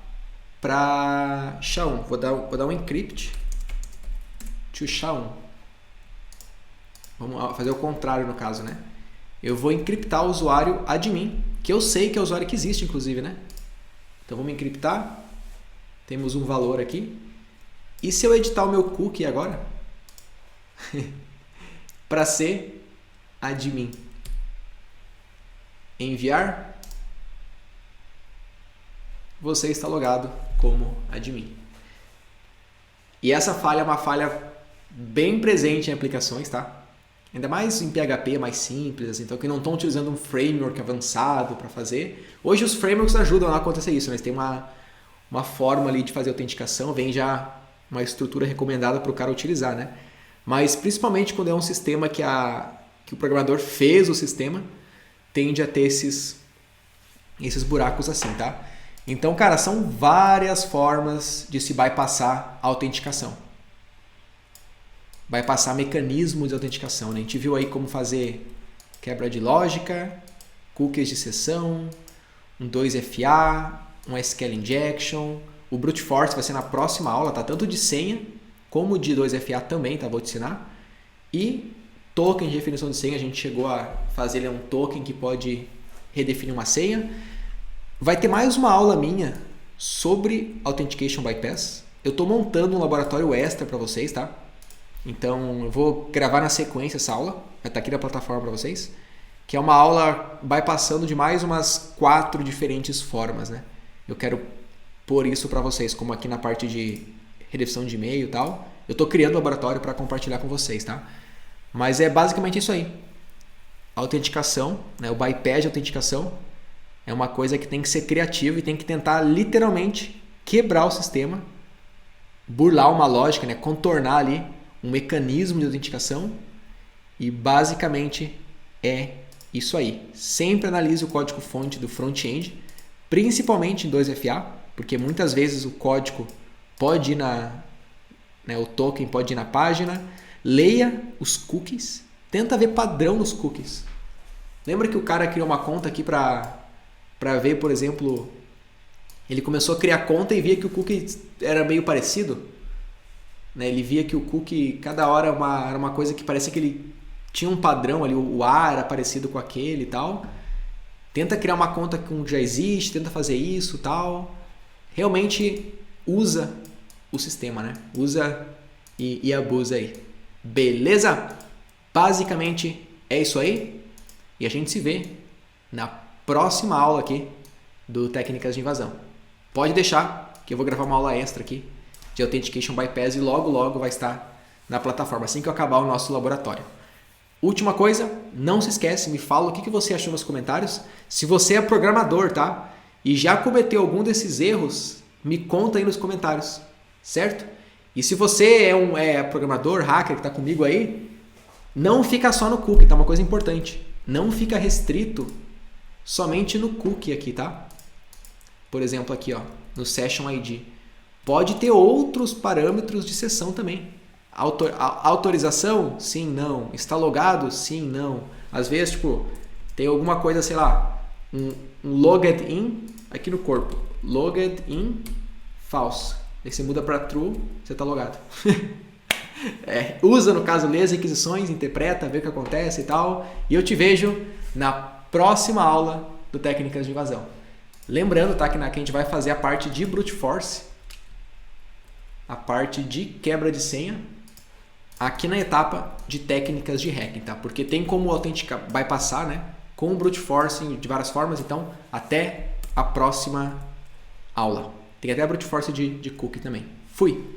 [SPEAKER 1] para SHA-1. Vou dar um encrypt to SHA-1. Vamos fazer o contrário no caso, né? Eu vou encriptar o usuário admin, que eu sei que é o usuário que existe, inclusive, né? Então vamos encriptar. Temos um valor aqui. E se eu editar o meu cookie agora para ser admin, enviar, você está logado como admin. E essa falha é uma falha bem presente em aplicações, tá? Ainda mais em PHP, mais simples, assim, então que não estão utilizando um framework avançado para fazer. Hoje os frameworks ajudam a acontecer isso, mas tem uma forma ali de fazer autenticação, vem já uma estrutura recomendada para o cara utilizar, né? Mas principalmente quando é um sistema que o programador fez o sistema, tende a ter esses buracos assim, tá? Então, cara, são várias formas de se bypassar a autenticação. Bypassar mecanismos de autenticação, né? A gente viu aí como fazer quebra de lógica, cookies de sessão, um 2FA, um SQL injection. O brute force vai ser na próxima aula, tá? Tanto de senha como de 2FA também, tá? Vou te ensinar. E token de definição de senha, a gente chegou a fazer ele um token que pode redefinir uma senha. Vai ter mais uma aula minha sobre Authentication Bypass. Eu estou montando um laboratório extra para vocês, tá? Então eu vou gravar na sequência essa aula, vai estar aqui na plataforma para vocês, que é uma aula bypassando de mais umas 4 diferentes formas, né? Eu quero pôr isso para vocês, como aqui na parte de redefinição de e-mail e tal. Eu estou criando um laboratório para compartilhar com vocês, tá? Mas é basicamente isso aí. A autenticação, né? O bypass de autenticação é uma coisa que tem que ser criativa e tem que tentar literalmente quebrar o sistema, burlar uma lógica, né? Contornar ali um mecanismo de autenticação, e basicamente é isso aí. Sempre analise o código-fonte do front-end, principalmente em 2FA, porque muitas vezes o código pode ir o token pode ir na página. Leia os cookies, tenta ver padrão nos cookies. Lembra que o cara criou uma conta aqui para ver, por exemplo, ele começou a criar conta e via que o cookie era meio parecido. Ele via que o cookie, cada hora era uma coisa que parecia que ele tinha um padrão ali, o A era parecido com aquele e tal. Tenta criar uma conta que já existe, tenta fazer isso e tal. Realmente usa o sistema, né? Usa e abusa aí. Beleza? Basicamente é isso aí. E a gente se vê na próxima aula aqui do Técnicas de Invasão. Pode deixar que eu vou gravar uma aula extra aqui de Authentication Bypass e logo vai estar na plataforma, assim que eu acabar o nosso laboratório. Última coisa, não se esquece, me fala o que você achou nos comentários. Se você é programador, tá? E já cometeu algum desses erros, me conta aí nos comentários, certo? E se você é programador, hacker que está comigo aí, não fica só no cookie, tá? Uma coisa importante, não fica restrito somente no cookie aqui, tá? Por exemplo aqui, ó, no Session ID. Pode ter outros parâmetros de sessão também. Autorização? Sim, não. Está logado? Sim, não. Às vezes, tem alguma coisa, sei lá, um logged in aqui no corpo. Logged in false. Aí você muda para true, você está logado. Usa, no caso, lê as requisições, interpreta, vê o que acontece e tal. E eu te vejo na próxima aula do Técnicas de Invasão. Lembrando, tá, que a gente vai fazer a parte de brute force, a parte de quebra de senha, aqui na etapa de técnicas de hacking, tá? Porque tem como autenticar, bypassar, né? com brute force de várias formas. Então, até a próxima aula. Tem até a brute force de cookie também. Fui!